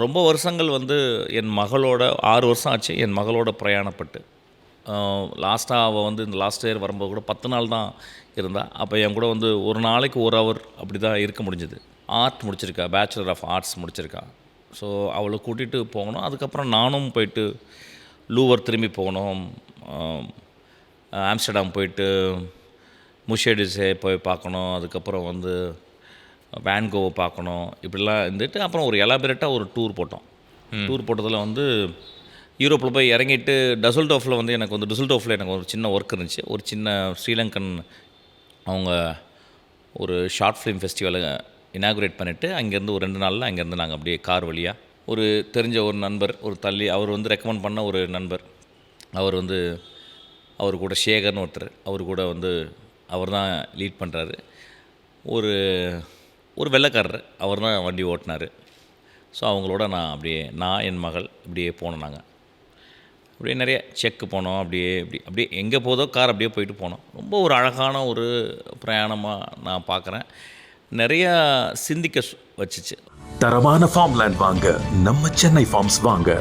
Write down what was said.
ரொம்ப வருஷங்கள் வந்து என் மகளோட 6 வருஷம் ஆச்சு என் மகளோட பிரயாணப்பட்டு. லாஸ்ட்டாக அவள் வந்து இந்த லாஸ்ட் இயர் வரும்போது கூட 10 நாள் தான் இருந்தா. அப்போ என் கூட வந்து ஒரு நாளைக்கு 1 ஹவர் அப்படி தான் இருக்க முடிஞ்சுது. ஆர்ட் முடிச்சிருக்கா, பேச்சுலர் ஆஃப் ஆர்ட்ஸ் முடிச்சிருக்கா. ஸோ அவளை கூட்டிகிட்டு போகணும். அதுக்கப்புறம் நானும் போயிட்டு லூவர் திரும்பி போகணும். ஆம்ஸ்டர்டாம் போயிட்டு முஷேடிஸே போய் பார்க்கணும். அதுக்கப்புறம் வந்து வேன்கோவை பார்க்கணும். இப்படிலாம் இருந்துட்டு அப்புறம் ஒரு எலாபரேட்டாக ஒரு டூர் போட்டோம். டூர் போட்டதில் வந்து யூரோப்பில் போய் இறங்கிட்டு டசல்டோஃபில் வந்து எனக்கு வந்து டுசல்டோஃபில் எனக்கு ஒரு சின்ன ஒர்க் இருந்துச்சு. ஒரு சின்ன ஸ்ரீலங்கன் அவங்க ஒரு ஷார்ட் ஃபிலிம் ஃபெஸ்டிவலை இனாகுரேட் பண்ணிவிட்டு அங்கேருந்து ஒரு 2 நாளில் அங்கேருந்து நாங்கள் அப்படியே கார் வழியாக ஒரு தெரிஞ்ச ஒரு நண்பர் ஒரு தள்ளி அவர் வந்து ரெக்கமெண்ட் பண்ண ஒரு நண்பர் அவர் கூட சேகர்னு ஒருத்தர் அவர் கூட வந்து அவர் தான் லீட் பண்ணுறாரு. ஒரு வெள்ளைக்காரர் அவர் தான் வண்டி ஓட்டினார். ஸோ அவங்களோட நான் என் மகள் இப்படியே போனோம். நாங்கள் அப்படியே நிறைய செக்கு போனோம். அப்படியே எங்கே போதோ கார் அப்படியே போயிட்டு போனோம். ரொம்ப ஒரு அழகான ஒரு பிரயாணமாக நான் பார்க்குறேன். நிறையா சிந்திக்க வச்சுச்சு. தரமான ஃபார்ம்லேண்ட் வாங்க நம்ம சென்னை ஃபார்ம்ஸ் வாங்க.